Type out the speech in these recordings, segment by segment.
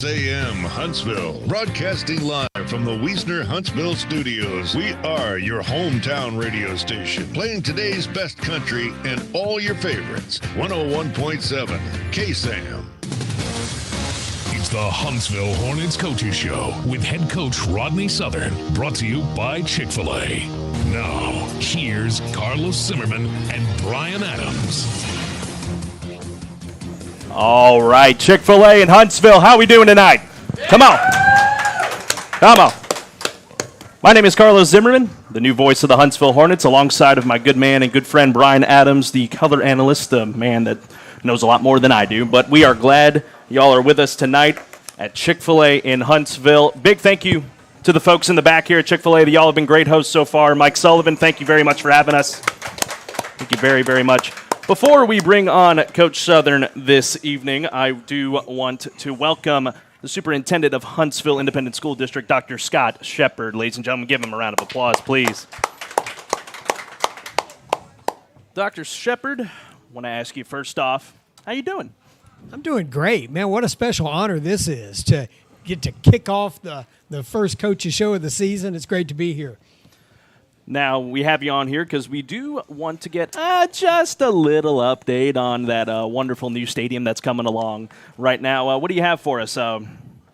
AM Huntsville, broadcasting live from the Wiesner Huntsville studios. We are your hometown radio station, playing today's best country and all your favorites. 101.7 KSAM. It's the Huntsville Hornets Coaches Show with head coach Rodney Southern, brought to you by Chick-fil-A. Now, here's Carlos Zimmerman and Brian Adams. All right, Chick-fil-A in Huntsville. How we doing tonight? Come on. Come on. My name is Carlos Zimmerman, the new voice of the Huntsville Hornets, alongside of my good man and good friend Brian Adams, the color analyst, the man that knows a lot more than I do. But we are glad y'all are with us tonight at Chick-fil-A in Huntsville. Big thank you to the folks in the back here at Chick-fil-A. Y'all have been great hosts so far. Mike Sullivan, thank you very much for having us. Thank you very, very much. Before we bring on Coach Southern this evening, I do want to welcome the Superintendent of Huntsville Independent School District, Dr. Scott Shepard. Ladies and gentlemen, give him a round of applause, please. Dr. Shepard, I want to ask you first off, how you doing? I'm doing great, man. What a special honor this is to get to kick off the first coaches show of the season. It's great to be here. Now, we have you on here because we do want to get just a little update on that wonderful new stadium that's coming along right now. What do you have for us?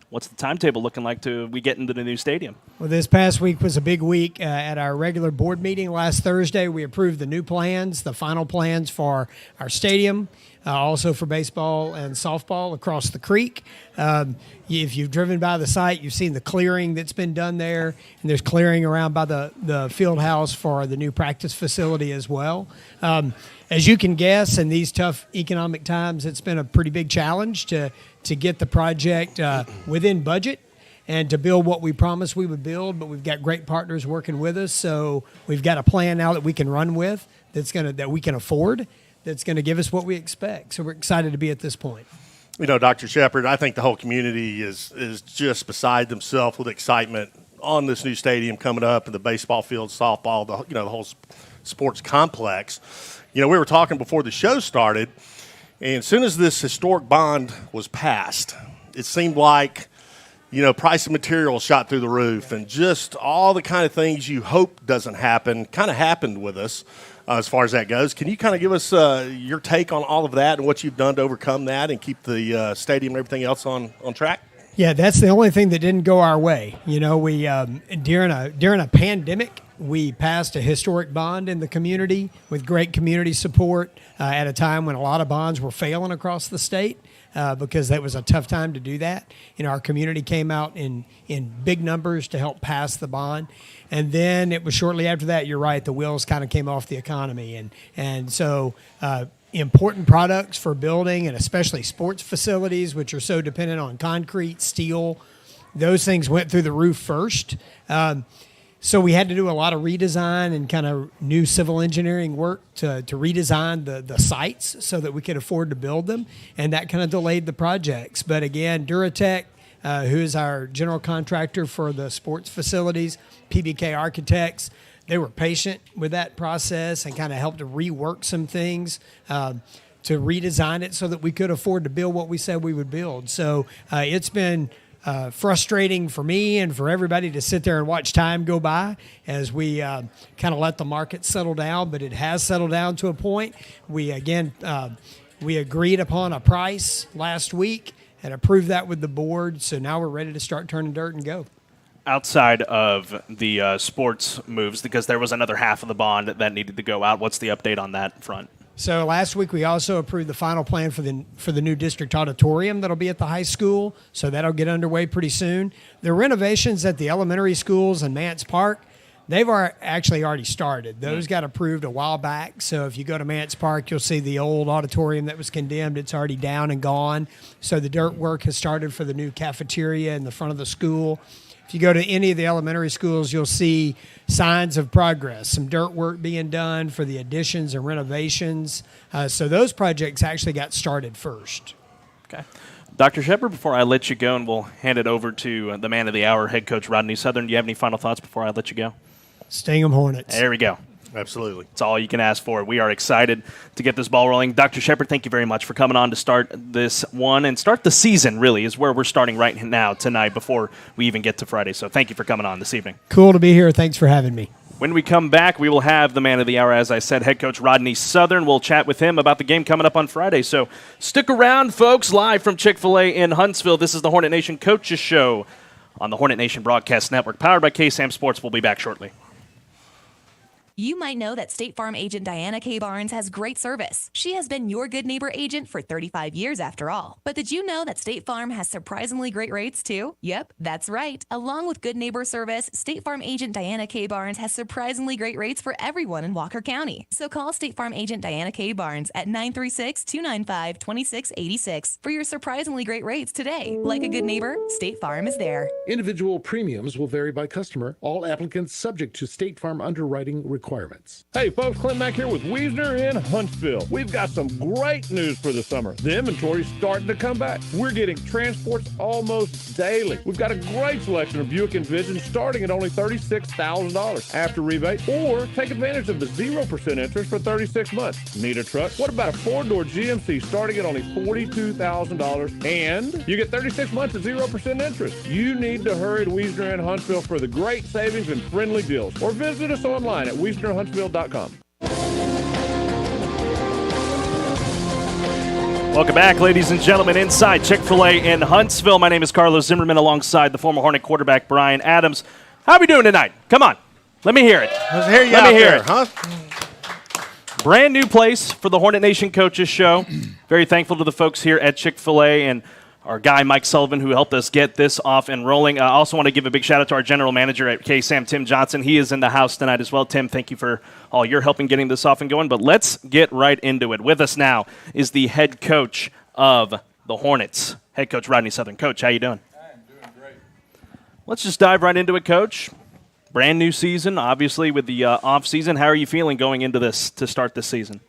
What's the timetable looking like till we get into the new stadium? Well, this past week was a big week. At our regular board meeting last Thursday, we approved the new plans, the final plans for our stadium, also for baseball and softball across the creek. If you've driven by the site, you've seen the clearing that's been done there, and there's clearing around by the field house for the new practice facility as well. As you can guess, in these tough economic times, it's been a pretty big challenge to get the project within budget and to build what we promised we would build, but we've got great partners working with us, so we've got a plan now that we can run with that we can afford, that's going to give us what we expect. So we're excited to be at this point. You know, Dr. Shepard, I think the whole community is just beside themselves with excitement on this new stadium coming up, and the baseball field, softball, the whole sports complex. You know, we were talking before the show started, and as soon as this historic bond was passed, it seemed like, price of materials shot through the roof, and just all the kind of things you hope doesn't happen kind of happened with us as far as that goes. Can you kind of give us your take on all of that and what you've done to overcome that and keep the stadium and everything else on track? Yeah, that's the only thing that didn't go our way. We during a pandemic, we passed a historic bond in the community with great community support at a time when a lot of bonds were failing across the state because that was a tough time to do that. Our community came out in big numbers to help pass the bond. And then it was shortly after that, you're right, the wheels kind of came off the economy. And so important products for building, and especially sports facilities, which are so dependent on concrete, steel, those things went through the roof first. So we had to do a lot of redesign and kind of new civil engineering work to redesign the sites so that we could afford to build them, and that kind of delayed the projects. But again, Duratech, who is our general contractor for the sports facilities, PBK Architects, they were patient with that process and kind of helped to rework some things to redesign it so that we could afford to build what we said we would build. So it's been frustrating for me and for everybody to sit there and watch time go by as we kind of let the market settle down, but it has settled down to a point. We agreed upon a price last week and approved that with the board, so now we're ready to start turning dirt and go. Outside of the sports moves, because there was another half of the bond that needed to go out, what's the update on that front? So last week we also approved the final plan for the new district auditorium that'll be at the high school. So that'll get underway pretty soon. The renovations at the elementary schools and Mance Park, they've actually already started. Those got approved a while back. So if you go to Mance Park, you'll see the old auditorium that was condemned. It's already down and gone. So the dirt work has started for the new cafeteria in the front of the school. If you go to any of the elementary schools, you'll see signs of progress, some dirt work being done for the additions and renovations. So those projects actually got started first. Okay. Dr. Shepard, before I let you go, and we'll hand it over to the man of the hour, head coach Rodney Southern, do you have any final thoughts before I let you go? Sting 'em Hornets. There we go. Absolutely. It's all you can ask for. We are excited to get this ball rolling. Dr. Shepard, thank you very much for coming on to start this one and start the season, really, is where we're starting right now tonight before we even get to Friday. So thank you for coming on this evening. Cool to be here. Thanks for having me. When we come back, we will have the man of the hour, as I said, head coach Rodney Southern. We'll chat with him about the game coming up on Friday. So stick around, folks, live from Chick-fil-A in Huntsville. This is the Hornet Nation Coaches Show on the Hornet Nation Broadcast Network, powered by KSAM Sports. We'll be back shortly. You might know that State Farm agent Diana K. Barnes has great service. She has been your good neighbor agent for 35 years after all. But did you know that State Farm has surprisingly great rates too? Yep, that's right. Along with good neighbor service, State Farm agent Diana K. Barnes has surprisingly great rates for everyone in Walker County. So call State Farm agent Diana K. Barnes at 936-295-2686 for your surprisingly great rates today. Like a good neighbor, State Farm is there. Individual premiums will vary by customer. All applicants subject to State Farm underwriting requirements. Hey folks, Clint Mack here with Wiesner in Huntsville. We've got some great news for the summer. The inventory's starting to come back. We're getting transports almost daily. We've got a great selection of Buick Envision starting at only $36,000 after rebate, or take advantage of the 0% interest for 36 months. Need a truck? What about a 4-door GMC starting at only $42,000, and you get 36 months at 0% interest? You need to hurry to Wiesner in Huntsville for the great savings and friendly deals, or visit us online at WiesnerHuntsville.com. Welcome back, ladies and gentlemen, inside Chick-fil-A in Huntsville. My name is Carlos Zimmerman alongside the former Hornet quarterback Brian Adams. How are we doing tonight? Come on. Let me hear it. Let's hear you Let out me hear there, it. huh? Brand new place for the Hornet Nation Coaches Show. Very thankful to the folks here at Chick-fil-A and our guy, Mike Sullivan, who helped us get this off and rolling. I also want to give a big shout-out to our general manager at KSAM, Tim Johnson. He is in the house tonight as well. Tim, thank you for all your help in getting this off and going. But let's get right into it. With us now is the head coach of the Hornets, head coach Rodney Southern. Coach, how you doing? I am doing great. Let's just dive right into it, Coach. Brand new season, obviously, with the off season. How are you feeling going into this to start this season?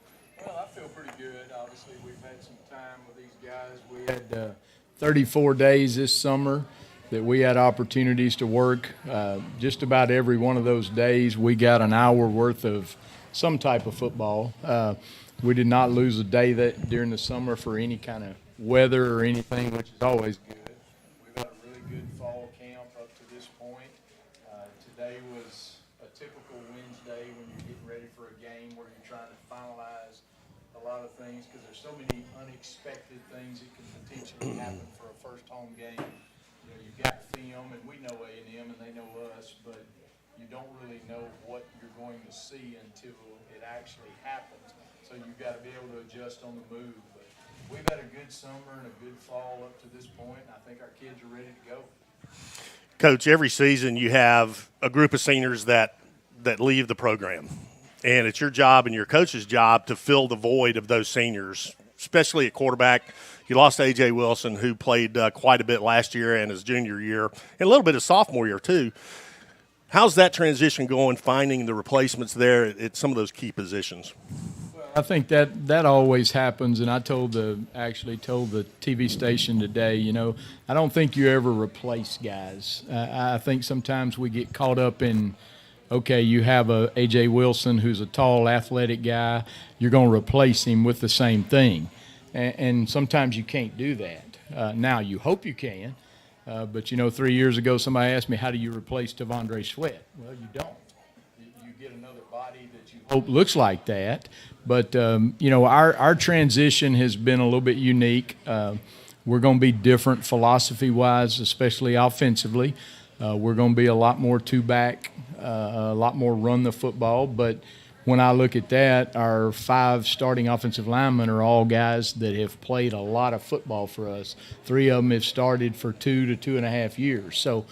Well, I feel pretty good. Obviously, we've had some time with these guys. We had 34 days this summer that we had opportunities to work. Just about every one of those days, we got an hour worth of some type of football. We did not lose a day that during the summer for any kind of weather or anything, which is always good. We've had a really good fall camp up to this point. Today was a typical Wednesday when you're getting ready for a game where you're trying to finalize a lot of things because there's so many unexpected things that can potentially happen for a first home game. You know, you've got film, and we know A&M and they know us, but you don't really know what you're going to see until it actually happens. So you've got to be able to adjust on the move. But we've had a good summer and a good fall up to this point, and I think our kids are ready to go. Coach, every season you have a group of seniors that leave the program. And it's your job and your coach's job to fill the void of those seniors, especially at quarterback. You lost A.J. Wilson, who played quite a bit last year and his junior year, and a little bit of sophomore year too. How's that transition going, finding the replacements there at some of those key positions? I think that always happens, and I actually told the TV station today, you know, I don't think you ever replace guys. I think sometimes we get caught up in, okay, you have a A.J. Wilson who's a tall, athletic guy. You're going to replace him with the same thing, and sometimes you can't do that. Now you hope you can, but you know, 3 years ago somebody asked me, how do you replace T'Vondre Sweat? Well, you don't. You get another body that you hope looks like that. But, you know, our transition has been a little bit unique. We're going to be different philosophy-wise, especially offensively. We're going to be a lot more two-back, a lot more run the football. But when I look at that, our 5 starting offensive linemen are all guys that have played a lot of football for us. 3 of them have started for 2 to 2.5 years. So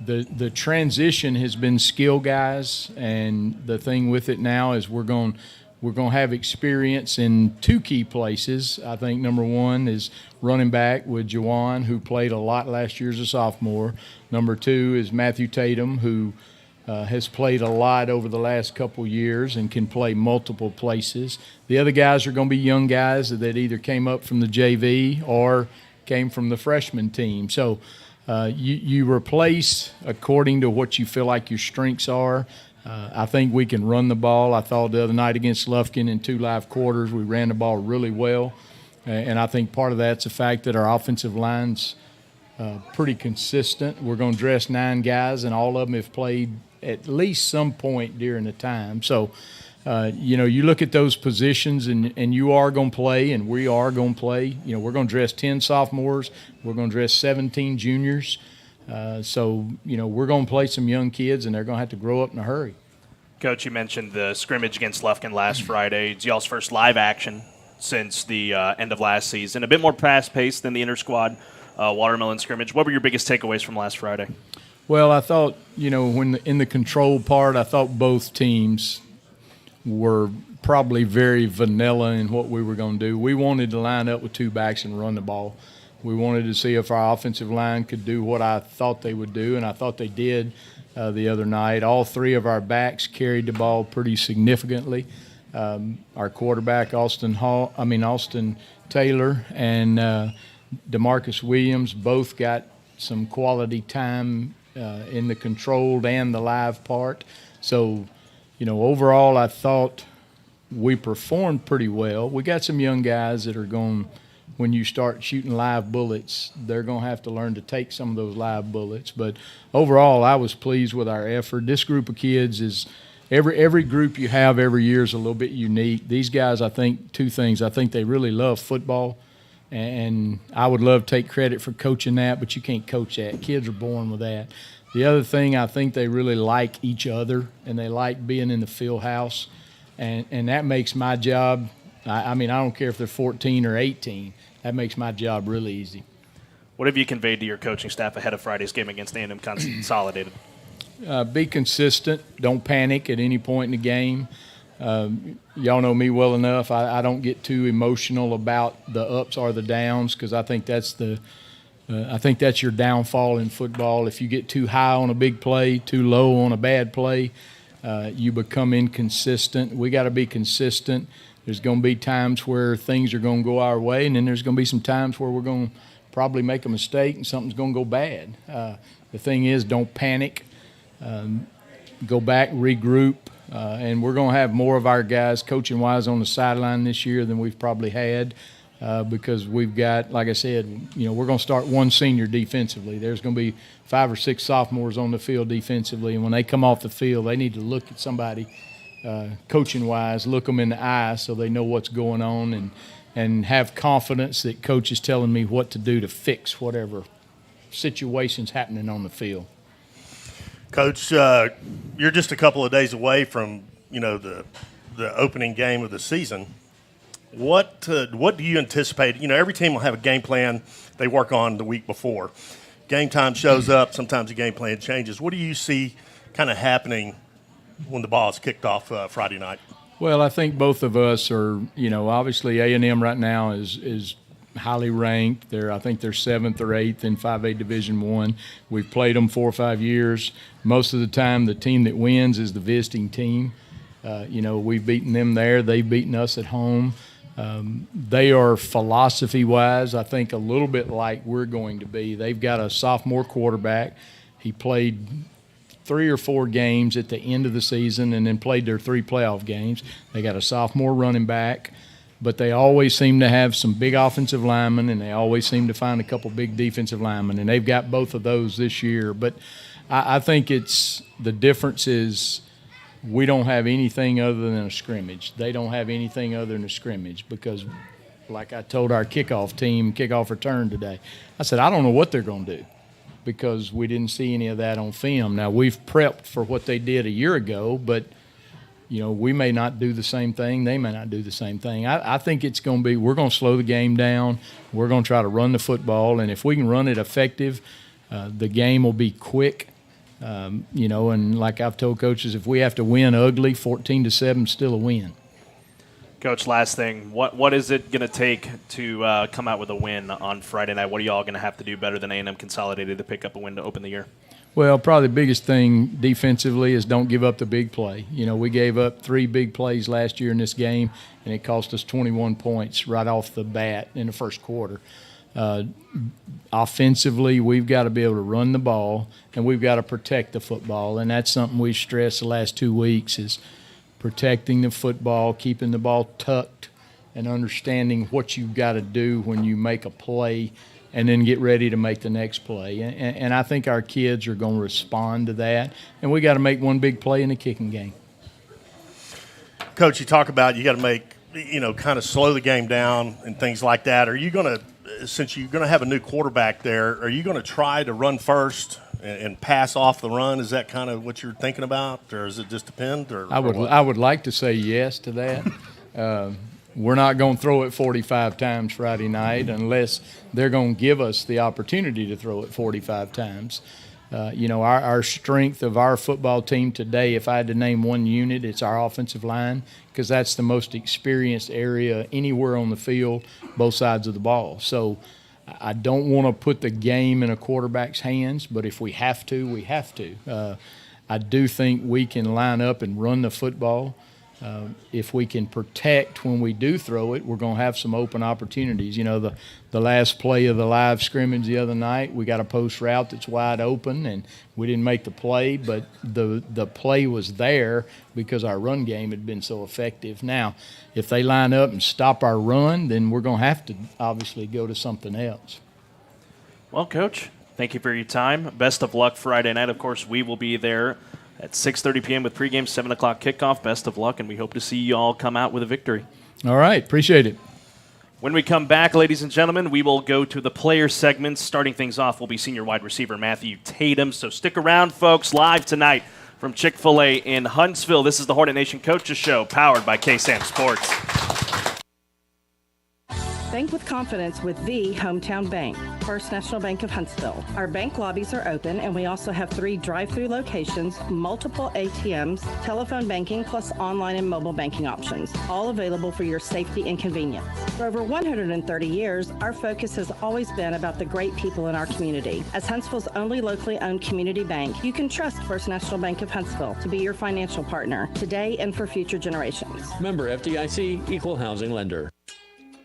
the transition has been skill guys, and the thing with it now is we're going to have experience in 2 key places. I think number 1 is running back with Juwan, who played a lot last year as a sophomore. Number 2 is Matthew Tatum, who has played a lot over the last couple years and can play multiple places. The other guys are going to be young guys that either came up from the JV or came from the freshman team. So you replace according to what you feel like your strengths are. I think we can run the ball. I thought the other night against Lufkin in 2 live quarters, we ran the ball really well. And I think part of that's the fact that our offensive line's pretty consistent. We're going to dress 9 guys, and all of them have played at least some point during the time. So, you look at those positions, and you are going to play, and we are going to play. We're going to dress 10 sophomores. We're going to dress 17 juniors. So, we're going to play some young kids, and they're going to have to grow up in a hurry. Coach, you mentioned the scrimmage against Lufkin last Friday. It's y'all's first live action since the end of last season. A bit more fast-paced than the inter-squad watermelon scrimmage. What were your biggest takeaways from last Friday? Well, I thought, when in the control part, I thought both teams were probably very vanilla in what we were going to do. We wanted to line up with 2 backs and run the ball. We wanted to see if our offensive line could do what I thought they would do, and I thought they did the other night. All 3 of our backs carried the ball pretty significantly. Our quarterback, Austin Taylor, and DeMarcus Williams both got some quality time in the controlled and the live part. So, overall I thought we performed pretty well. We got some young guys that are going, when you start shooting live bullets, they're going to have to learn to take some of those live bullets. But overall, I was pleased with our effort. This group of kids is every group you have every year is a little bit unique. These guys, I think, 2 things. I think they really love football, and I would love to take credit for coaching that, but you can't coach that. Kids are born with that. The other thing, I think they really like each other, and they like being in the field house, and that makes my job, I don't care if they're 14 or 18. That makes my job really easy. What have you conveyed to your coaching staff ahead of Friday's game against A&M Consolidated? Be consistent. Don't panic at any point in the game. Y'all know me well enough. I don't get too emotional about the ups or the downs, because I think that's your downfall in football. If you get too high on a big play, too low on a bad play, you become inconsistent. We got to be consistent. There's going to be times where things are going to go our way, and then there's going to be some times where we're going to probably make a mistake and something's going to go bad. The thing is, don't panic. Go back, regroup, and we're going to have more of our guys coaching-wise on the sideline this year than we've probably had, because we've got, like I said, we're going to start 1 senior defensively. There's going to be 5 or 6 sophomores on the field defensively, and when they come off the field, they need to look at somebody coaching-wise, look them in the eye so they know what's going on, and have confidence that coach is telling me what to do to fix whatever situation's happening on the field. Coach, you're just a couple of days away from the opening game of the season. What do you anticipate? Every team will have a game plan they work on the week before. Game time shows up. Sometimes the game plan changes. What do you see kind of happening when the ball is kicked off Friday night? Well, I think both of us are, obviously A&M right now is highly ranked. I think they're 7th or 8th in 5A Division I. We've played them 4 or 5 years. Most of the time, the team that wins is the visiting team. We've beaten them there. They've beaten us at home. They are philosophy-wise, I think, a little bit like we're going to be. They've got a sophomore quarterback. He played 3 or 4 games at the end of the season and then played their 3 playoff games. They got a sophomore running back, but they always seem to have some big offensive linemen, and they always seem to find a couple big defensive linemen, and they've got both of those this year. But I think the difference is we don't have anything other than a scrimmage. They don't have anything other than a scrimmage, because like I told our kickoff return today, I said, I don't know what they're going to do, because we didn't see any of that on film. Now, we've prepped for what they did a year ago, but we may not do the same thing. They may not do the same thing. I think it's going to be, we're going to slow the game down. We're going to try to run the football, and if we can run it effective, the game will be quick. And like I've told coaches, if we have to win ugly, 14-7, still a win. Coach, last thing, what is it going to take to come out with a win on Friday night? What are y'all going to have to do better than A&M Consolidated to pick up a win to open the year? Well, probably the biggest thing defensively is don't give up the big play. We gave up 3 big plays last year in this game, and it cost us 21 points right off the bat in the first quarter. Offensively, we've got to be able to run the ball, and we've got to protect the football, and that's something we stressed the last 2 weeks is protecting the football, keeping the ball tucked, and understanding what you've got to do when you make a play and then get ready to make the next play. And I think our kids are going to respond to that, and we got to make one big play in the kicking game. Coach, you talk about you got to make, kind of slow the game down and things like that. Are you going to, since you're going to have a new quarterback there, are you going to try to run first and pass off the run? Is that kind of what you're thinking about, or does it just depend? I would like to say yes to that. We're not going to throw it 45 times Friday night unless they're going to give us the opportunity to throw it 45 times. Our strength of our football team today, if I had to name one unit, it's our offensive line, because that's the most experienced area anywhere on the field, both sides of the ball. So I don't want to put the game in a quarterback's hands, but if we have to, we have to. I do think we can line up and run the football. If we can protect when we do throw it, we're going to have some open opportunities. The last play of the live scrimmage the other night, we got a post route that's wide open, and we didn't make the play, but the play was there because our run game had been so effective. Now, if they line up and stop our run, then we're going to have to obviously go to something else. Well, Coach, thank you for your time. Best of luck Friday night. Of course, we will be there at 6:30 p.m. with pregame, 7 o'clock kickoff. Best of luck, and we hope to see you all come out with a victory. All right. Appreciate it. When we come back, ladies and gentlemen, we will go to the player segments. Starting things off will be senior wide receiver Matthew Tatum. So stick around, folks. Live tonight from Chick-fil-A in Huntsville. This is the Hornet Nation Coaches Show, powered by KSAM Sports. Bank with confidence with the hometown bank, First National Bank of Huntsville. Our bank lobbies are open, and we also have 3 drive-through locations, multiple ATMs, telephone banking, plus online and mobile banking options, all available for your safety and convenience. For over 130 years, our focus has always been about the great people in our community. As Huntsville's only locally owned community bank, you can trust First National Bank of Huntsville to be your financial partner today and for future generations. Member FDIC, Equal Housing Lender.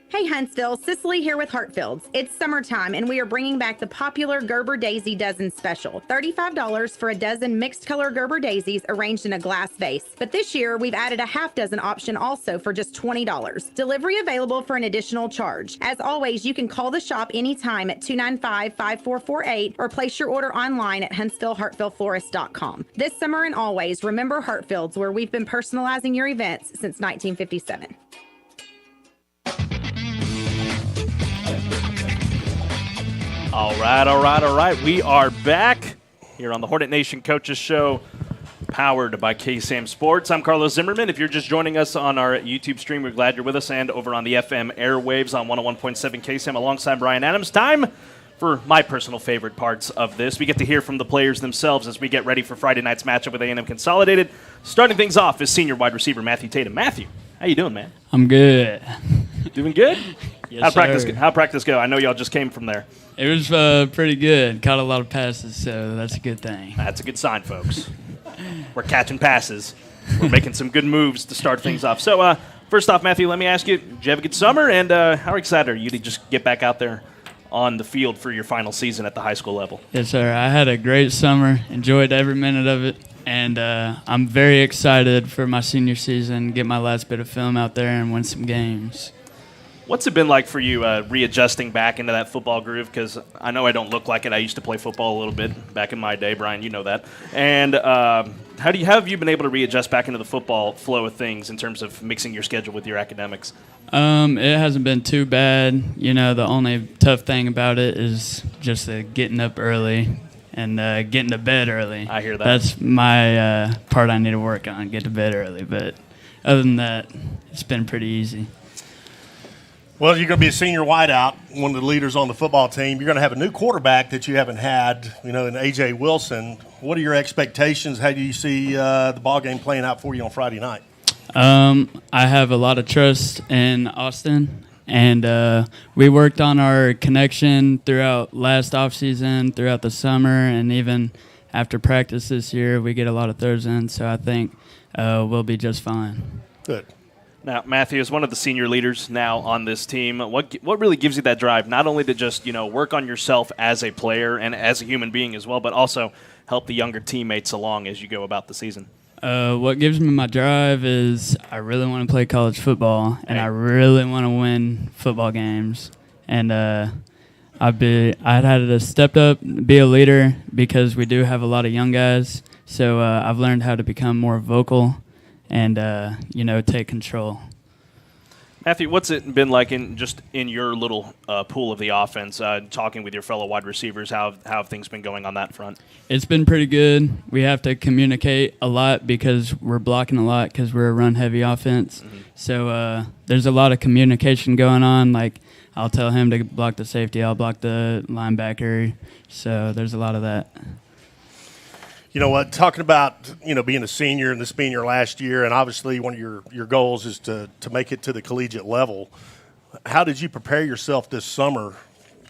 Hey Huntsville, Cicely here with Hartfield's. It's summertime and we are bringing back the popular Gerber Daisy Dozen Special. $35 for a dozen mixed color Gerber daisies arranged in a glass vase. But this year we've added a half dozen option also for just $20. Delivery available for an additional charge. As always, you can call the shop anytime at 295-5448 or place your order online at HuntsvilleHartfieldFlorist.com. This summer and always, remember Hartfield's, where we've been personalizing your events since 1957. All right. We are back here on the Hornet Nation Coaches Show, powered by KSAM Sports. I'm Carlos Zimmerman. If you're just joining us on our YouTube stream, we're glad you're with us, and over on the FM airwaves on 101.7 KSAM alongside Brian Adams. Time for my personal favorite parts of this. We get to hear from the players themselves as we get ready for Friday night's matchup with A&M Consolidated. Starting things off is senior wide receiver Matthew Tatum. Matthew, how you doing, man? I'm good. Doing good? Yes, How'd practice go? I know y'all just came from there. It was pretty good. Caught a lot of passes, so that's a good thing. That's a good sign, folks. We're catching passes. We're making some good moves to start things off. So, first off, Matthew, let me ask you, did you have a good summer? And how excited are you to just get back out there on the field for your final season at the high school level? Yes, sir. I had a great summer. Enjoyed every minute of it. And I'm very excited for my senior season, get my last bit of film out there and win some games. What's it been like for you readjusting back into that football groove? Because I know I don't look like it. I used to play football a little bit back in my day, Brian. You know that. And how have you been able to readjust back into the football flow of things in terms of mixing your schedule with your academics? It hasn't been too bad. You know, the only tough thing about it is just getting up early and getting to bed early. I hear that. That's my part I need to work on, get to bed early. But other than that, it's been pretty easy. Well, you're going to be a senior wideout, one of the leaders on the football team. You're going to have a new quarterback that you haven't had, in A.J. Wilson. What are your expectations? How do you see the ball game playing out for you on Friday night? I have a lot of trust in Austin, and we worked on our connection throughout last offseason, throughout the summer, and even after practice this year. We get a lot of throws in, so I think we'll be just fine. Good. Now, Matthew, as one of the senior leaders now on this team, what really gives you that drive, not only to just work on yourself as a player and as a human being as well, but also help the younger teammates along as you go about the season? What gives me my drive is I really want to play college football, and I really want to win football games. And I'd had to step up, be a leader, because we do have a lot of young guys. So I've learned how to become more vocal and, take control. Matthew, what's it been like in your little pool of the offense, talking with your fellow wide receivers? How have things been going on that front? It's been pretty good. We have to communicate a lot because we're blocking a lot because we're a run-heavy offense. Mm-hmm. So there's a lot of communication going on. Like, I'll tell him to block the safety, I'll block the linebacker. So there's a lot of that. You know what, talking about, being a senior and this being your last year, and obviously one of your goals is to make it to the collegiate level. How did you prepare yourself this summer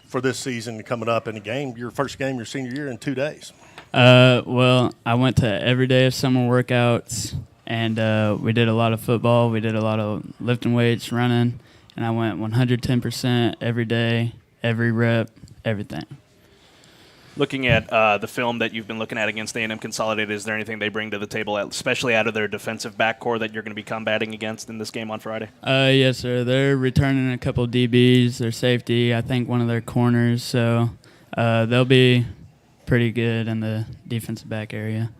for this season coming up in your first game your senior year in 2 days? Well, I went to every day of summer workouts, and we did a lot of football. We did a lot of lifting weights, running, and I went 110% every day, every rep, everything. Looking at the film that you've been looking at against A&M Consolidated, is there anything they bring to the table, especially out of their defensive backcourt, that you're going to be combating against in this game on Friday? Yes, sir. They're returning a couple DBs, their safety, I think one of their corners. So they'll be pretty good in the defensive back area.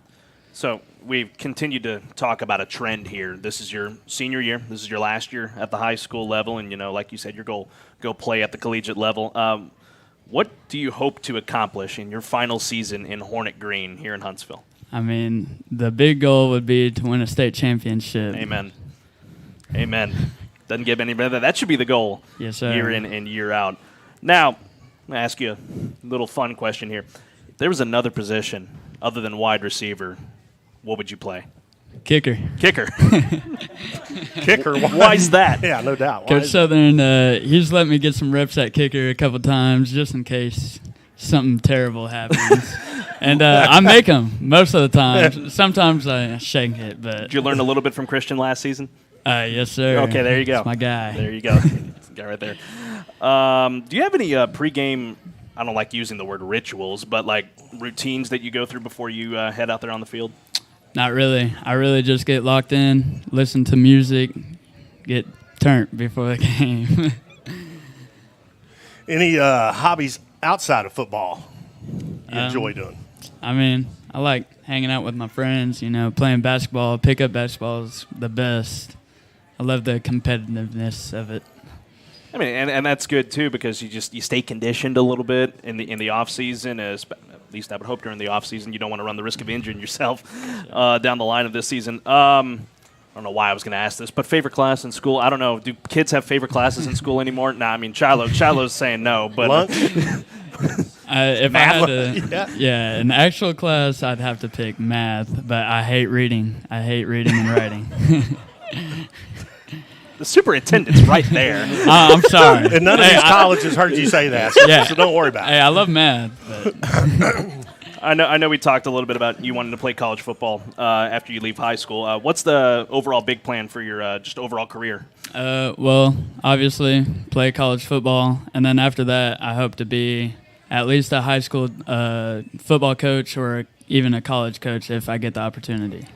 So we've continued to talk about a trend here. This is your senior year. This is your last year at the high school level. And, like you said, your goal, go play at the collegiate level. What do you hope to accomplish in your final season in Hornet Green here in Huntsville? I mean, the big goal would be to win a state championship. Amen. Doesn't get any better. That should be the goal. Yes, sir. Year in and year out. Now, I'm going to ask you a little fun question here. If there was another position other than wide receiver, what would you play? Kicker. Kicker. Why? Why's that? Yeah, no doubt. Coach Southern, he's let me get some reps at kicker a couple times just in case something terrible happens. And I make them most of the time. Sometimes I shake it. But did you learn a little bit from Christian last season? Yes, sir. Okay, there you go. That's my guy. There you go. Guy right there. Do you have any pregame, I don't like using the word rituals, but like routines that you go through before you head out there on the field? Not really. I really just get locked in, listen to music, get turned before the game. Any hobbies outside of football you enjoy doing? I mean, I like hanging out with my friends, playing basketball. Pickup basketball is the best. I love the competitiveness of it. I mean, and that's good too, because you stay conditioned a little bit in the off season. At least I would hope during the off season you don't want to run the risk of injuring yourself down the line of this season. I don't know why I was going to ask this, but favorite class in school? I don't know. Do kids have favorite classes in school anymore? Nah, I mean Shiloh's saying no, but lunch. If math, I had to, an actual class, I'd have to pick math. But I hate reading. I hate reading and writing. The superintendent's right there. I'm sorry. And none of these colleges heard you say that, so don't worry about it. Hey, I love math. But I know we talked a little bit about you wanting to play college football after you leave high school. What's the overall big plan for your just overall career? Well, obviously, play college football. And then after that, I hope to be at least a high school football coach or even a college coach if I get the opportunity.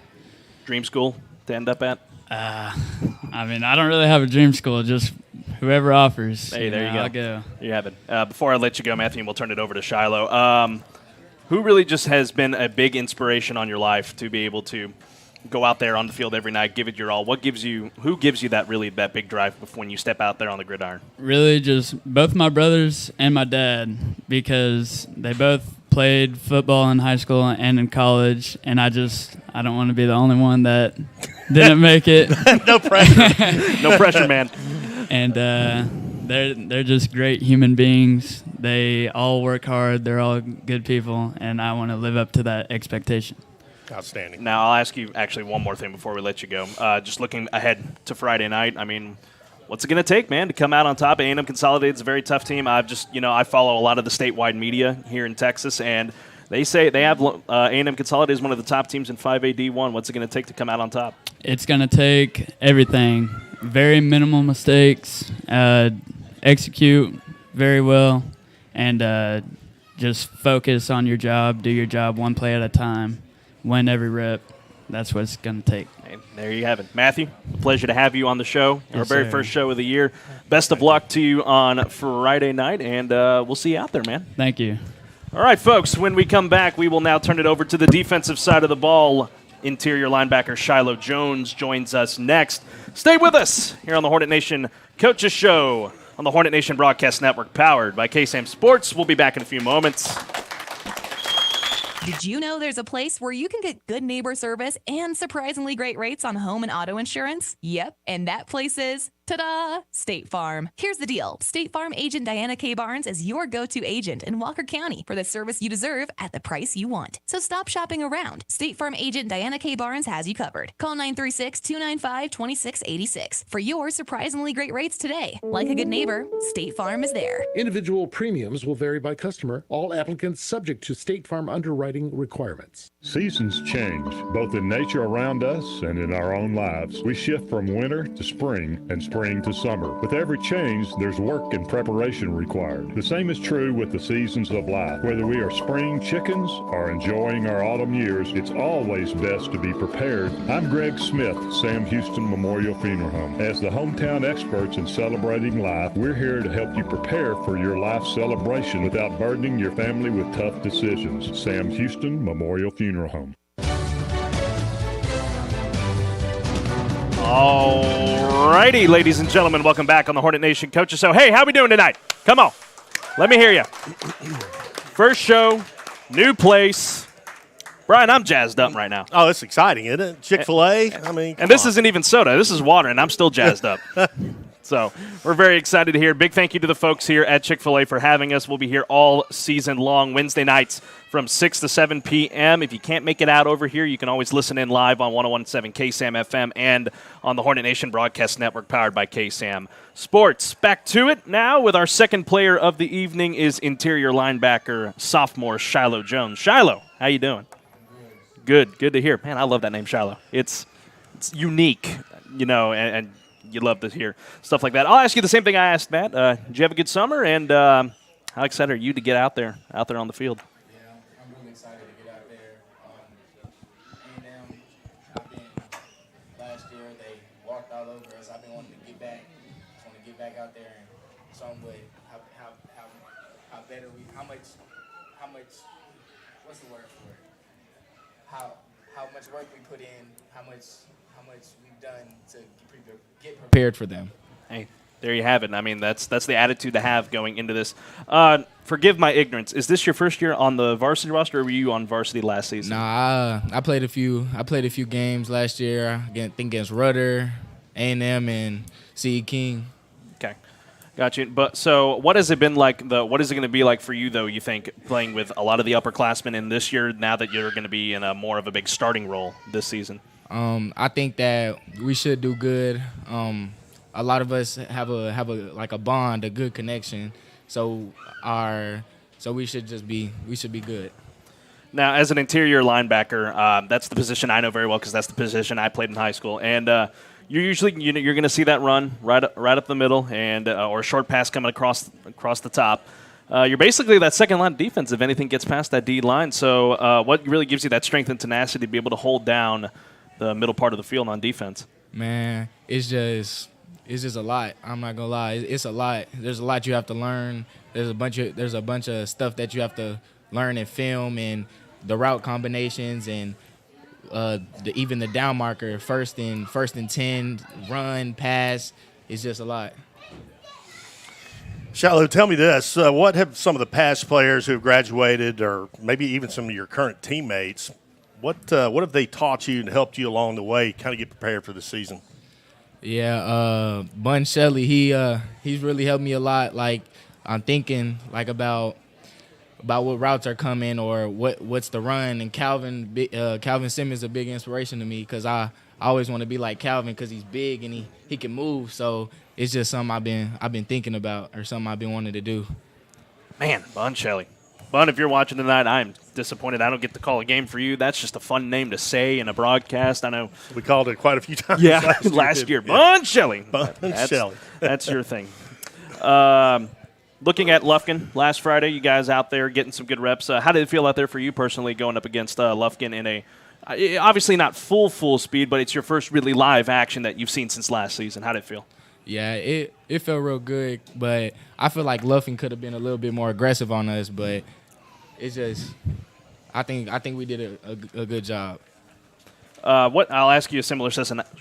Dream school to end up at? I mean, I don't really have a dream school, just whoever offers. Hey, there you go. I'll go. You have it. Before I let you go, Matthew, we'll turn it over to Shiloh. Who really just has been a big inspiration on your life to be able to go out there on the field every night, give it your all? Who gives you that big drive when you step out there on the gridiron? Really just both my brothers and my dad, because they both played football in high school and in college, and I don't want to be the only one that didn't make it. No pressure. No pressure, man. And they're just great human beings. They all work hard. They're all good people, and I want to live up to that expectation. Outstanding. Now, I'll ask you actually one more thing before we let you go. Just looking ahead to Friday night, I mean, what's it going to take, man, to come out on top? A&M Consolidated is a very tough team. I follow a lot of the statewide media here in Texas, and they say they have A&M Consolidated as one of the top teams in 5A D1. What's it going to take to come out on top? It's going to take everything. very minimal mistakes, execute very well, and just focus on your job, do your job one play at a time, win every rep. That's what it's going to take. Hey, there you have it. Matthew, a pleasure to have you on the show. Our Yes, very sir. first show of the year. Best of luck to you on Friday night, and we'll see you out there, man. Thank you. All right, folks, when we come back, we will now turn it over to the defensive side of the ball. Interior linebacker Shiloh Jones joins us next. Stay with us here on the Hornet Nation Coaches Show on the Hornet Nation Broadcast Network, powered by KSAM Sports. We'll be back in a few moments. Did you know there's a place where you can get good neighbor service and surprisingly great rates on home and auto insurance? Yep, and that place is, ta-da, State Farm. Here's the deal. State Farm agent Diana K. Barnes is your go-to agent in Walker County for the service you deserve at the price you want. So stop shopping around. State Farm agent Diana K. Barnes has you covered. Call 936-295-2686 for your surprisingly great rates today. Like a good neighbor, State Farm is there. Individual premiums will vary by customer. All applicants subject to State Farm underwriting requirements. Seasons change, both in nature around us and in our own lives. We shift from winter to spring and spring to summer. With every change, there's work and preparation required. The same is true with the seasons of life. Whether we are spring chickens or enjoying our autumn years, it's always best to be prepared. I'm Greg Smith, Sam Houston Memorial Funeral Home. As the hometown experts in celebrating life, we're here to help you prepare for your life celebration without burdening your family with tough decisions. Sam Houston Memorial Funeral Home. All righty, ladies and gentlemen, welcome back on the Hornet Nation Coaches Show. Hey, how we doing tonight? Come on. Let me hear you. First show, new place. Brian, I'm jazzed up right now. Oh, it's exciting, isn't it? Chick-fil-A. I mean, and this isn't even soda. This is water, and I'm still jazzed up. So we're very excited to hear. Big thank you to the folks here at Chick-fil-A for having us. We'll be here all season long, Wednesday nights from 6 to 7 p.m. If you can't make it out over here, you can always listen in live on 101.7 KSAM FM and on the Hornet Nation Broadcast Network, powered by KSAM Sports. Back to it now with our second player of the evening is interior linebacker, sophomore Shiloh Jones. Shiloh, how you doing? Good to hear. Man, I love that name, Shiloh. It's unique, and you love to hear stuff like that. I'll ask you the same thing I asked Matt. Did you have a good summer? And how excited are you to get out there on the field? Yeah, I'm really excited to get out there. A&M, I've been last year. They walked all over us. I've been wanting to get back. Just want to get back out there and show them how better we. How much. What's the word for it? How much work we put in. How much we've done to get prepared for them. Hey, there you have it. I mean, that's the attitude to have going into this. Forgive my ignorance. Is this your first year on the varsity roster, or were you on varsity last season? Nah, I played a few games last year. I think against Rudder, A&M, and C.E. King. Okay, got you. But so, what has it been like? What is it going to be like for you, though? You think playing with a lot of the upperclassmen in this year, now that you're going to be in a more of a big starting role this season? I think that we should do good. A lot of us have a bond, a good connection. So we should be good. Now, as an interior linebacker, that's the position I know very well because that's the position I played in high school. And you're usually you're going to see that run right up the middle and or a short pass coming across the top. You're basically that second line of defense if anything gets past that D line. So what really gives you that strength and tenacity to be able to hold down the middle part of the field on defense? Man, it's just a lot. I'm not gonna lie, it's a lot. There's a lot you have to learn. There's a bunch of stuff that you have to learn and film, and the route combinations, and even the down marker, first and 10, run, pass. It's just a lot. Shiloh, tell me this. What have some of the past players who have graduated, or maybe even some of your current teammates, what have they taught you and helped you along the way kind of get prepared for the season? Yeah, Bun Shelley, he's really helped me a lot. Like, I'm thinking like about what routes are coming or what's the run. And Calvin Simmons is a big inspiration to me because I always want to be like Calvin because he's big and he can move. So it's just something I've been thinking about or something I've been wanting to do. Man, Bun Shelley. Bun, if you're watching tonight, I'm disappointed I don't get to call a game for you. That's just a fun name to say in a broadcast. I know. We called it quite a few times last year. Bun Shelley. That's your thing. Looking at Lufkin last Friday, you guys out there getting some good reps. How did it feel out there for you personally going up against Lufkin in a obviously not full speed, but it's your first really live action that you've seen since last season. How did it feel? Yeah, it felt real good, but I feel like Lufkin could have been a little bit more aggressive on us, but it's just I think we did a good job. I'll ask you a similar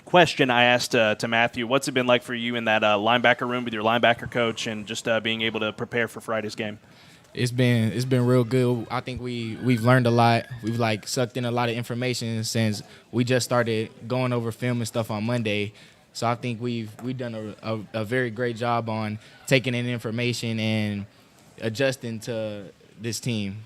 question I asked to Matthew. What's it been like for you in that linebacker room with your linebacker coach and just being able to prepare for Friday's game? It's been real good. I think we've learned a lot. We've sucked in a lot of information since we just started going over film and stuff on Monday. So I think we've done a very great job on taking in information and adjusting to this team.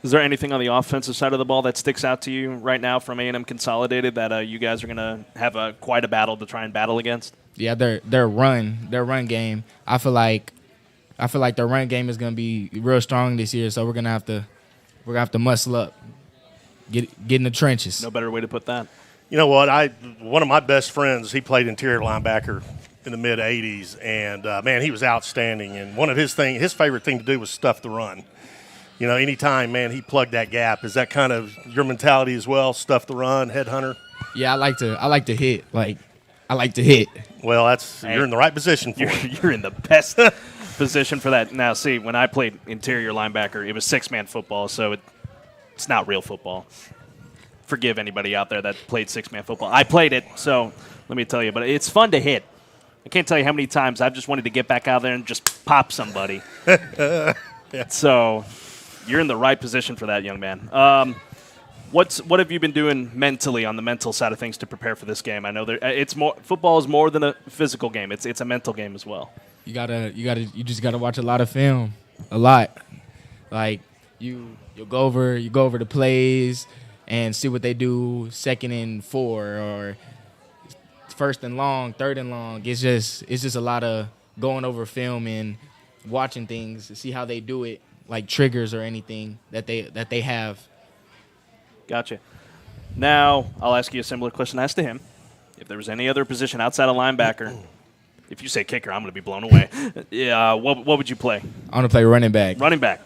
Is there anything on the offensive side of the ball that sticks out to you right now from A&M Consolidated that you guys are going to have quite a battle to try and battle against? Yeah, their run game. I feel like their run game is going to be real strong this year. So we're gonna have to muscle up, get in the trenches. No better way to put that. You know what? One of my best friends, he played interior linebacker in the mid '80s, and man, he was outstanding. And one of his favorite thing to do was stuff the run. You know, anytime, man, he plugged that gap. Is that kind of your mentality as well? Stuff the run, headhunter. Yeah, I like to hit. I like to hit. Well, you're in the right position for it. You're in the best position for that. Now, see, when I played interior linebacker, it was 6-man football, so it's not real football. Forgive anybody out there that played 6-man football. I played it, so let me tell you. But it's fun to hit. I can't tell you how many times I've just wanted to get back out there and just pop somebody. Yeah. So you're in the right position for that, young man. What have you been doing mentally on the mental side of things to prepare for this game? I know football is more than a physical game. It's a mental game as well. You just gotta watch a lot of film, a lot. Like you go over the plays and see what they do 2nd and 4 or 1st and long, 3rd and long. It's just a lot of going over film and watching things to see how they do it, like triggers or anything that they have. Gotcha. Now, I'll ask you a similar question I asked to him. If there was any other position outside of linebacker, if you say kicker, I'm going to be blown away. Yeah, what would you play? I want to play running back. Running back.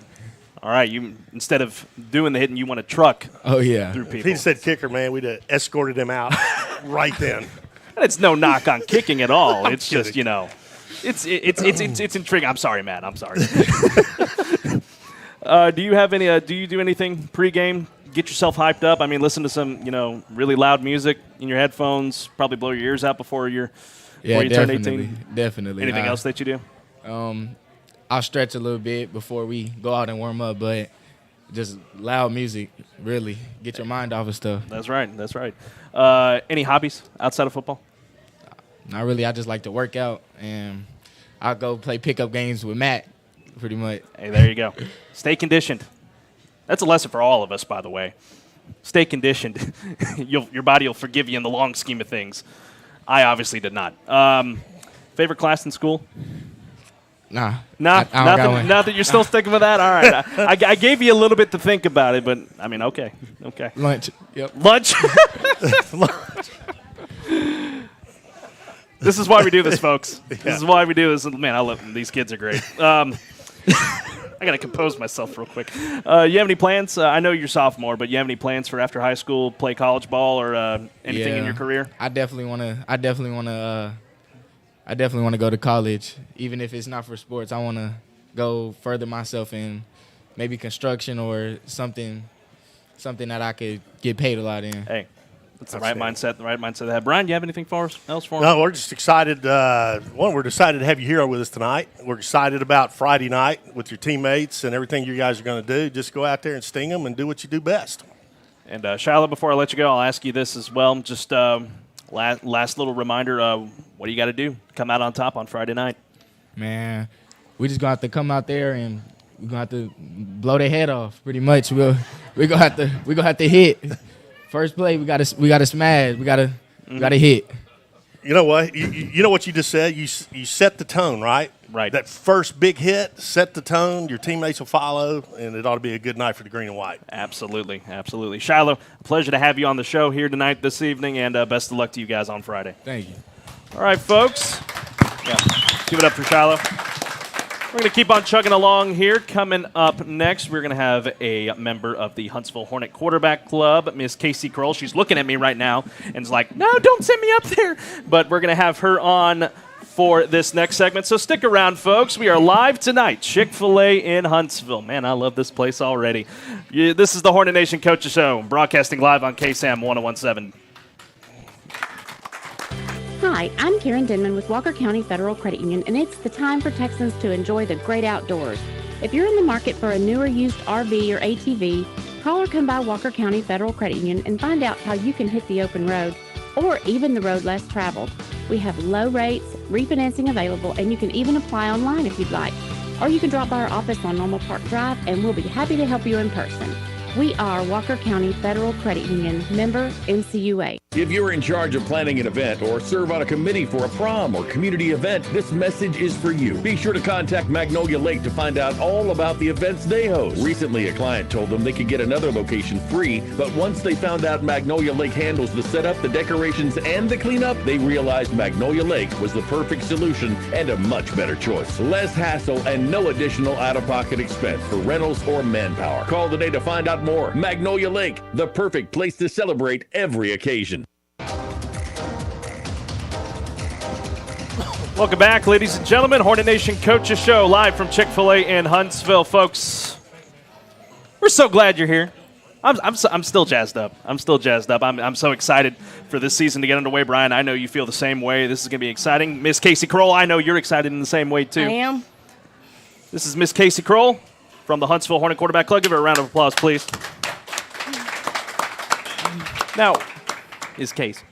All right, you instead of doing the hitting, you want to truck. Oh yeah. Through people. If he said kicker, man, we'd have escorted him out right then. And it's no knock on kicking at all. It's just it's intriguing. I'm sorry, Matt. I'm sorry. Do you do anything pregame? Get yourself hyped up. I mean, listen to some really loud music in your headphones. Probably blow your ears out before you turn 18. Definitely. Anything else that you do? I'll stretch a little bit before we go out and warm up, but just loud music, really. Get your mind off of stuff. That's right. Any hobbies outside of football? Not really. I just like to work out, and I'll go play pickup games with Matt, pretty much. Hey, there you go. Stay conditioned. That's a lesson for all of us, by the way. Stay conditioned. Your body will forgive you in the long scheme of things. I obviously did not. Favorite class in school? Nah. Nothing that you're still sticking with that? All right. I gave you a little bit to think about it, but, I mean, okay. Lunch. Yep. Lunch? This is why we do this, folks. Yeah. This is why we do this. Man, I love them. These kids are great. I got to compose myself real quick. You have any plans? I know you're sophomore, but you have any plans for after high school, play college ball or anything in your career? I definitely want to go to college, even if it's not for sports. I want to go further myself in maybe construction or something that I could get paid a lot in. Hey, that's the right mindset. The right mindset to have. Brian, do you have anything else for us? No, we're just excited. We're excited to have you here with us tonight. We're excited about Friday night with your teammates and everything you guys are going to do. Just go out there and sting them and do what you do best. And Shiloh, before I let you go, I'll ask you this as well. Just last little reminder, what do you got to do? Come out on top on Friday night. Man, we just going to have to come out there and we're going to have to blow their head off pretty much. We're going to have to hit. First play, we got to smash. We got to hit. You know what? You know what you just said? You set the tone, right? Right. That first big hit, set the tone, your teammates will follow, and it ought to be a good night for the green and white. Absolutely, absolutely. Shiloh, a pleasure to have you on the show here tonight, this evening, and best of luck to you guys on Friday. Thank you. All right, folks. Yeah, give it up for Shiloh. We're going to keep on chugging along here. Coming up next, we're going to have a member of the Huntsville Hornet Quarterback Club, Miss Casey Kroll. She's looking at me right now and is like, no, don't send me up there. But we're going to have her on for this next segment. So stick around, folks. We are live tonight, Chick-fil-A in Huntsville. Man, I love this place already. This is the Hornet Nation Coaches Show, broadcasting live on KSAM 1017. Hi, I'm Karen Denman with Walker County Federal Credit Union, and it's the time for Texans to enjoy the great outdoors. If you're in the market for a newer used RV or ATV, call or come by Walker County Federal Credit Union and find out how you can hit the open road or even the road less traveled. We have low rates, refinancing available, and you can even apply online if you'd like. Or you can drop by our office on Normal Park Drive, and we'll be happy to help you in person. We are Walker County Federal Credit Union, member NCUA. If you're in charge of planning an event or serve on a committee for a prom or community event, this message is for you. Be sure to contact Magnolia Lake to find out all about the events they host. Recently, a client told them they could get another location free, but once they found out Magnolia Lake handles the setup, the decorations, and the cleanup, they realized Magnolia Lake was the perfect solution and a much better choice. Less hassle and no additional out-of-pocket expense for rentals or manpower. Call today to find out more. Magnolia Lake, the perfect place to celebrate every occasion. Welcome back, ladies and gentlemen. Hornet Nation Coaches Show, live from Chick-fil-A in Huntsville. Folks, we're so glad you're here. I'm still jazzed up. I'm so excited for this season to get underway. Brian, I know you feel the same way. This is going to be exciting. Miss Casey Kroll, I know you're excited in the same way, too. I am. This is Miss Casey Kroll from the Huntsville Hornet Quarterback Club. Give her a round of applause, please. Now, Ms. Case,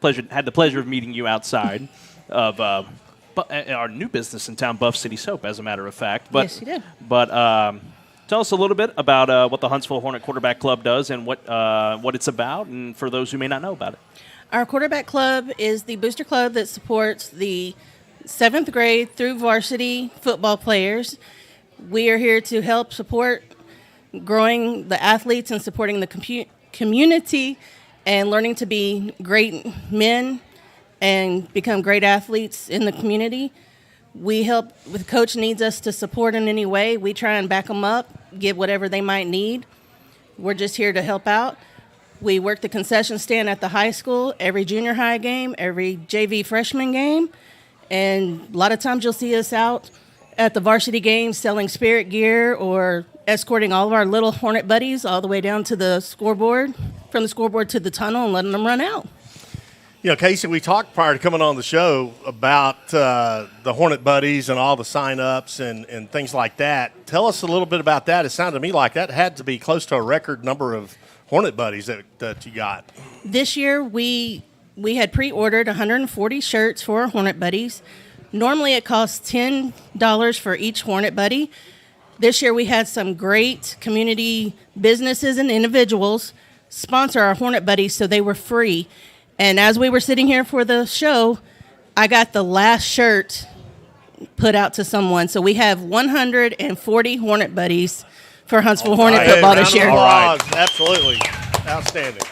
had the pleasure of meeting you outside of our new business in town, Buff City Soap, as a matter of fact. But, yes, you did. But tell us a little bit about what the Huntsville Hornet Quarterback Club does and what it's about, and for those who may not know about it. Our quarterback club is the booster club that supports the 7th grade through varsity football players. We are here to help support growing the athletes and supporting the community and learning to be great men and become great athletes in the community. We help, if coach needs us to support in any way, we try and back them up, give whatever they might need. We're just here to help out. We work the concession stand at the high school, every junior high game, every JV freshman game, and a lot of times you'll see us out at the varsity games selling spirit gear or escorting all of our little Hornet buddies all the way down to the scoreboard, from the scoreboard to the tunnel, and letting them run out. You know, Casey, we talked prior to coming on the show about the Hornet Buddies and all the sign-ups and things like that. Tell us a little bit about that. It sounded to me like that had to be close to a record number of Hornet Buddies that you got. This year, we had pre-ordered 140 shirts for our Hornet Buddies. Normally, it costs $10 for each Hornet Buddy. This year, we had some great community businesses and individuals sponsor our Hornet Buddies, so they were free. And as we were sitting here for the show, I got the last shirt put out to someone. So we have 140 Hornet Buddies for Huntsville Hornet football this year. All right. Absolutely. Outstanding.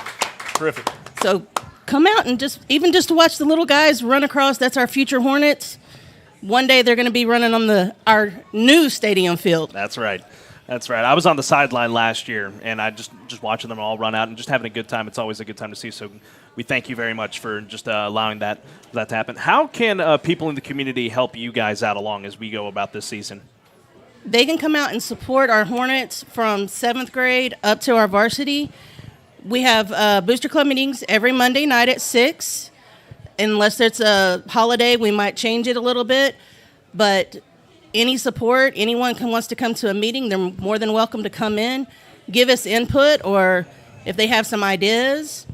Terrific. So come out and just to watch the little guys run across. That's our future Hornets. One day they're going to be running on our new stadium field. That's right. I was on the sideline last year, and I just watching them all run out and just having a good time. It's always a good time to see. So we thank you very much for just allowing that to happen. How can people in the community help you guys out along as we go about this season? They can come out and support our Hornets from 7th grade up to our varsity. We have booster club meetings every Monday night at 6. Unless it's a holiday, we might change it a little bit. But any support, anyone wants to come to a meeting, they're more than welcome to come in, give us input, or if they have some ideas,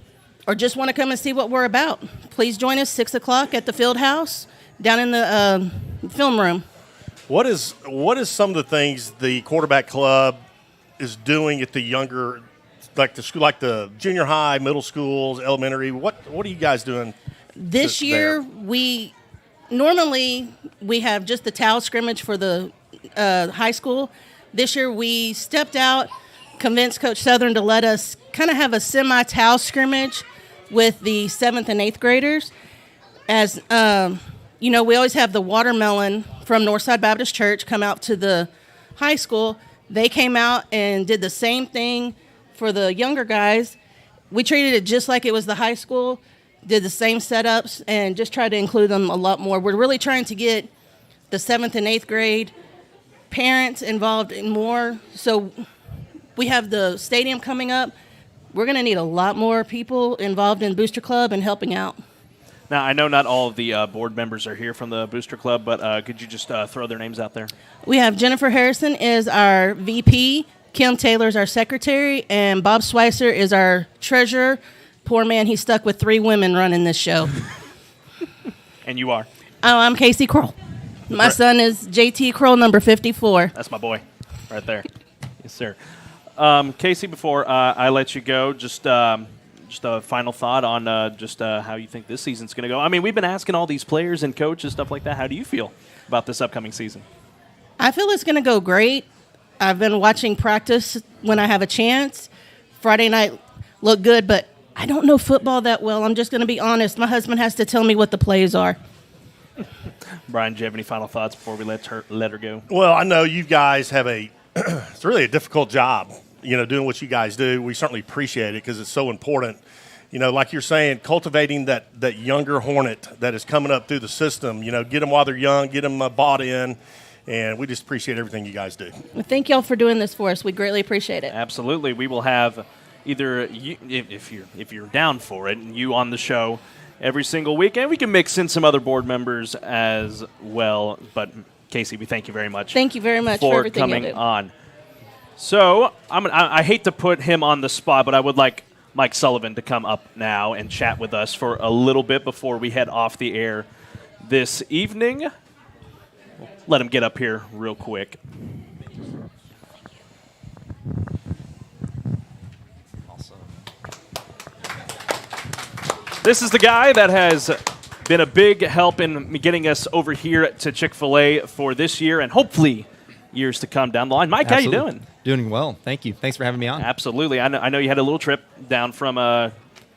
or just want to come and see what we're about. Please join us 6 o'clock at the field house down in the film room. What is some of the things the quarterback club is doing at the younger, like the school, like the junior high, middle schools, elementary? What are you guys doing this year? We normally we have just the towel scrimmage for the high school. This year we stepped out, convinced Coach Southern to let us kind of have a semi-towel scrimmage with the 7th and 8th graders. As we always have the watermelon from Northside Baptist Church come out to the high school. They came out and did the same thing for the younger guys. We treated it just like it was the high school, did the same setups, and just tried to include them a lot more. We're really trying to get the 7th and 8th grade parents involved in more. So we have the stadium coming up. We're going to need a lot more people involved in Booster Club and helping out. Now, I know not all of the board members are here from the Booster Club, but could you just throw their names out there? We have Jennifer Harrison is our VP, Kim Taylor is our secretary, and Bob Schweitzer is our treasurer. Poor man, he's stuck with 3 women running this show. And you are? Oh, I'm Casey Kroll. My son is JT Kroll, number 54. That's my boy right there. Yes, sir. Casey, before I let you go, just a final thought on how you think this season's going to go. I mean, we've been asking all these players and coaches, stuff like that. How do you feel about this upcoming season? I feel it's going to go great. I've been watching practice when I have a chance. Friday night looked good, but I don't know football that well. I'm just going to be honest. My husband has to tell me what the plays are. Brian, do you have any final thoughts before we let her go? Well, I know you guys have it's really a difficult job, doing what you guys do. We certainly appreciate it because it's so important. Like you're saying, cultivating that younger Hornet that is coming up through the system, get them while they're young, get them bought in, and we just appreciate everything you guys do. Well, thank y'all for doing this for us. We greatly appreciate it. Absolutely. We will have either you, if you're down for it, you on the show every single week, and we can mix in some other board members as well. But Casey, we thank you very much. Thank you very much for everything coming on. So I hate to put him on the spot, but I would like Mike Sullivan to come up now and chat with us for a little bit before we head off the air this evening. Let him get up here real quick. This is the guy that has been a big help in getting us over here to Chick-fil-A for this year and hopefully years to come down the line. Mike, Absolutely. How you doing? Doing well. Thank you. Thanks for having me on. Absolutely. I know you had a little trip down from,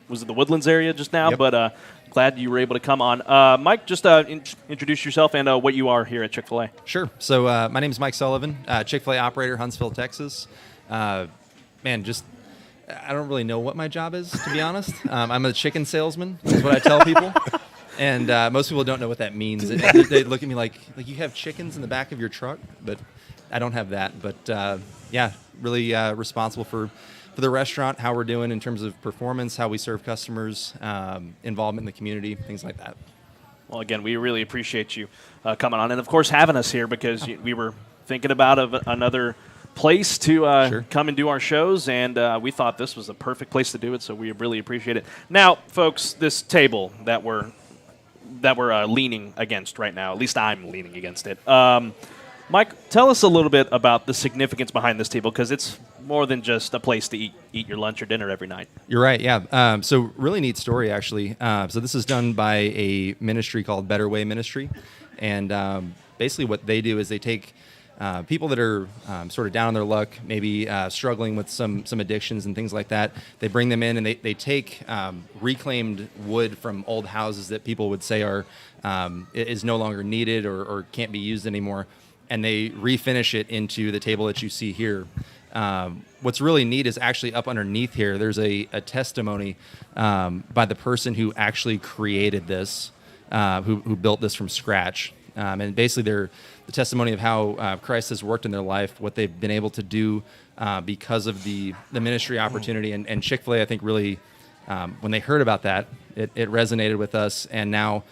was it the Woodlands area just now? Yep. But glad you were able to come on. Mike, just introduce yourself and what you are here at Chick-fil-A. Sure. So my name is Mike Sullivan, Chick-fil-A operator, Huntsville, Texas. I don't really know what my job is, to be honest. I'm a chicken salesman, is what I tell people. And most people don't know what that means. They look at me like you have chickens in the back of your truck, but I don't have that. But, really responsible for the restaurant, how we're doing in terms of performance, how we serve customers, involvement in the community, things like that. Well, again, we really appreciate you coming on and, of course, having us here because we were thinking about another place to Sure. come and do our shows, and we thought this was a perfect place to do it, so we really appreciate it. Now, folks, this table that we're leaning against right now, at least I'm leaning against it. Mike, tell us a little bit about the significance behind this table because it's more than just a place to eat your lunch or dinner every night. You're right, yeah. So really neat story, actually. So this is done by a ministry called Better Way Ministry, and basically what they do is they take people that are sort of down on their luck, maybe struggling with some addictions and things like that. They bring them in and they take reclaimed wood from old houses that people would say is no longer needed or can't be used anymore, and they refinish it into the table that you see here. What's really neat is actually up underneath here, there's a testimony by the person who actually created this, who built this from scratch. And basically they're the testimony of how Christ has worked in their life, what they've been able to do because of the ministry opportunity. And Chick-fil-A, I think, really, when they heard about that, it resonated with us. And now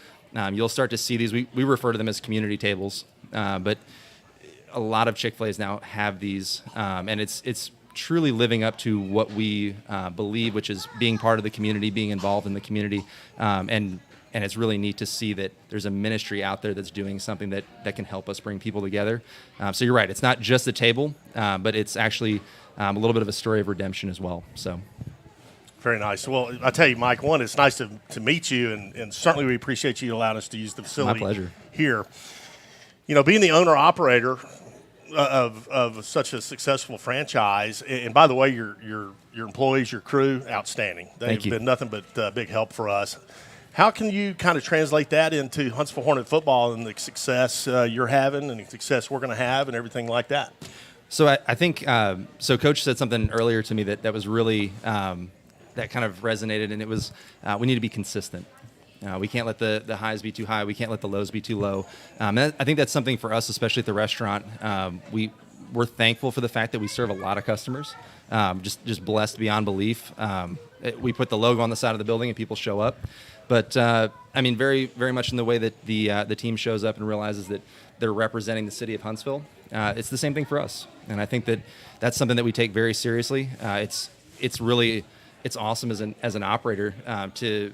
you'll start to see these. We refer to them as community tables, but a lot of Chick-fil-A's now have these. And it's truly living up to what we believe, which is being part of the community, being involved in the community, and it's really neat to see that there's a ministry out there that's doing something that can help us bring people together. So you're right. It's not just a table, but it's actually a little bit of a story of redemption as well. So, Very nice. Well, I tell you, Mike, one, it's nice to meet you, and certainly we appreciate you allowing us to use the facility. My pleasure. Here. You know, being the owner-operator of such a successful franchise, and by the way, your employees, your crew, outstanding. They've been nothing but big help for us. How can you kind of translate that into Huntsville Hornet football and the success you're having and the success we're going to have and everything like that? So I think so. Coach said something earlier to me that was really that kind of resonated, and it was we need to be consistent. We can't let the highs be too high. We can't let the lows be too low. And I think that's something for us, especially at the restaurant. We're thankful for the fact that we serve a lot of customers. Just blessed beyond belief. We put the logo on the side of the building and people show up. But I mean, very, very much in the way that the team shows up and realizes that they're representing the city of Huntsville. It's the same thing for us, and I think that that's something that we take very seriously. It's really awesome as an operator to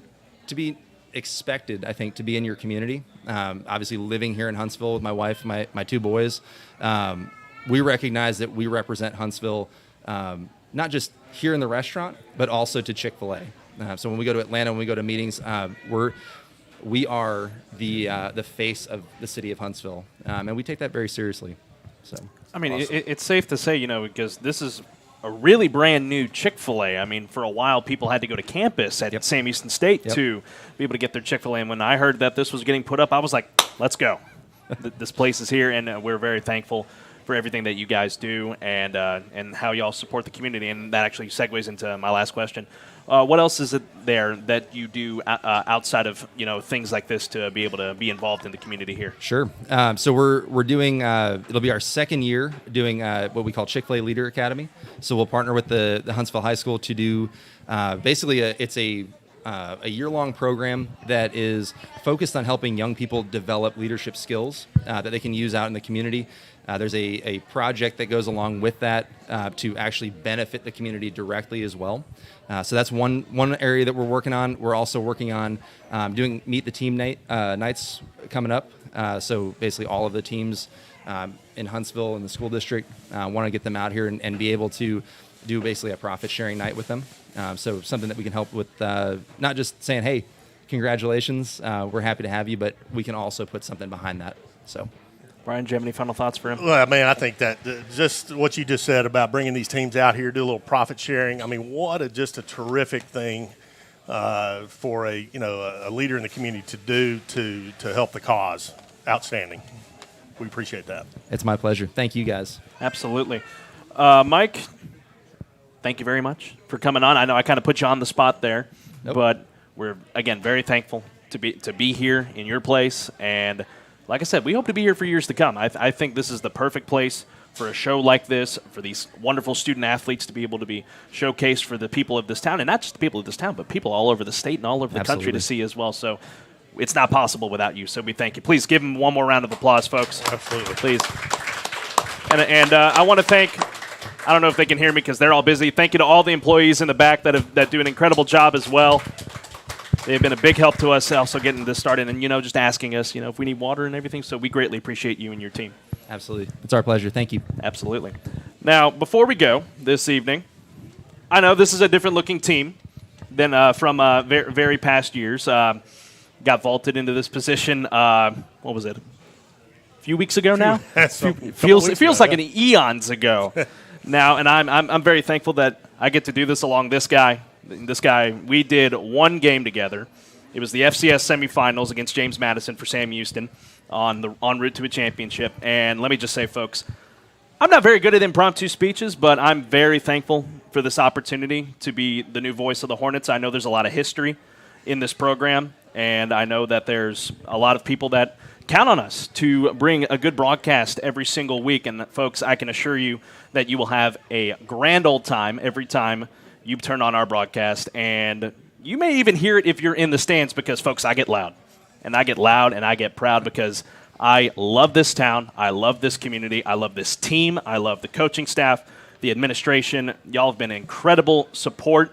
be expected, I think, to be in your community. Obviously, living here in Huntsville with my wife, my two boys, we recognize that we represent Huntsville, not just here in the restaurant, but also to Chick-fil-A. So when we go to Atlanta, when we go to meetings, we are the face of the city of Huntsville, and we take that very seriously. So I mean, awesome. it's safe to say, because this is a really brand new Chick-fil-A. I mean, for a while, people had to go to campus at Sam Houston State to be able to get their Chick-fil-A. And when I heard that this was getting put up, I was like, let's go. This place is here, and we're very thankful for everything that you guys do and how y'all support the community. And that actually segues into my last question. What else is it there that you do outside of things like this to be able to be involved in the community here? Sure. So we're doing it'll be our second year doing what we call Chick-fil-A Leader Academy. So we'll partner with the Huntsville High School to do basically it's a year-long program that is focused on helping young people develop leadership skills that they can use out in the community. There's a project that goes along with that to actually benefit the community directly as well. So that's one area that we're working on. We're also working on doing Meet the Team nights coming up. So basically all of the teams in Huntsville and the school district want to get them out here and be able to do basically a profit-sharing night with them. So something that we can help with, not just saying, hey, congratulations, we're happy to have you, but we can also put something behind that. So. Brian, do you have any final thoughts for him? Well, man, I think that just what you just said about bringing these teams out here, do a little profit sharing. I mean, just a terrific thing for a leader in the community to do to help the cause. Outstanding. We appreciate that. It's my pleasure. Thank you, guys. Absolutely. Mike, thank you very much for coming on. I know I kind of put you on the spot there, but we're, again, very thankful to be here in your place. And like I said, we hope to be here for years to come. I think this is the perfect place for a show like this, for these wonderful student athletes to be able to be showcased for the people of this town, and not just the people of this town, but people all over the state and all over the country to see as well. So it's not possible without you, so we thank you. Please give them one more round of applause, folks. Absolutely. Please. And I want to thank, I don't know if they can hear me because they're all busy. Thank you to all the employees in the back that do an incredible job as well. They've been a big help to us also getting this started and, just asking us, if we need water and everything. So we greatly appreciate you and your team. Absolutely. It's our pleasure. Thank you. Absolutely. Now, before we go this evening, I know this is a different looking team than from very, very past years. Got vaulted into this position, what was it, a few weeks ago now? It feels like an eons ago now, and I'm very thankful that I get to do this along this guy. We did one game together. It was the FCS semifinals against James Madison for Sam Houston en route to a championship. And let me just say, folks, I'm not very good at impromptu speeches, but I'm very thankful for this opportunity to be the new voice of the Hornets. I know there's a lot of history in this program, and I know that there's a lot of people that count on us to bring a good broadcast every single week. And, folks, I can assure you that you will have a grand old time every time you turn on our broadcast, and you may even hear it if you're in the stands because, folks, I get loud. And I get loud and I get proud because I love this town. I love this community. I love this team. I love the coaching staff, the administration. Y'all have been incredible support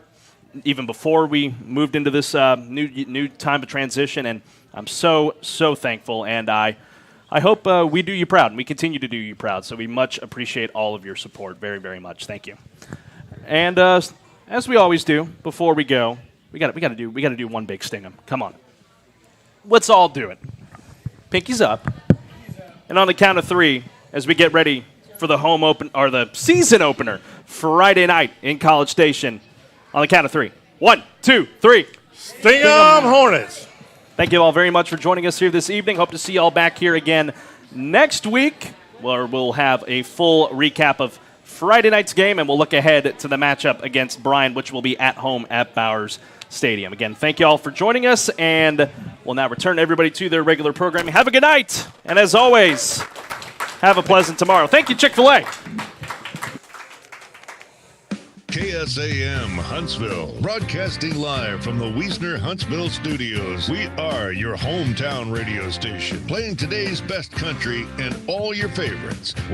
even before we moved into this new time of transition, and I'm so, so thankful. And I hope we do you proud, and we continue to do you proud. So we much appreciate all of your support very, very much. Thank you. And as we always do, before we go, we got to do one big sting 'em. Come on. Let's all do it. Pinkies up. And on the count of 3, as we get ready for the the season opener Friday night in College Station. On the count of 3. 1, 2, 3. Sting 'em Hornets. Thank you all very much for joining us here this evening. Hope to see you all back here again next week, where we'll have a full recap of Friday night's game, and we'll look ahead to the matchup against Bryan, which will be at home at Bowers Stadium. Again, thank you all for joining us, and we'll now return everybody to their regular programming. Have a good night, and as always, have a pleasant tomorrow. Thank you, Chick-fil-A. KSAM Huntsville, broadcasting live from the Wiesner Huntsville studios. We are your hometown radio station, playing today's best country and all your favorites.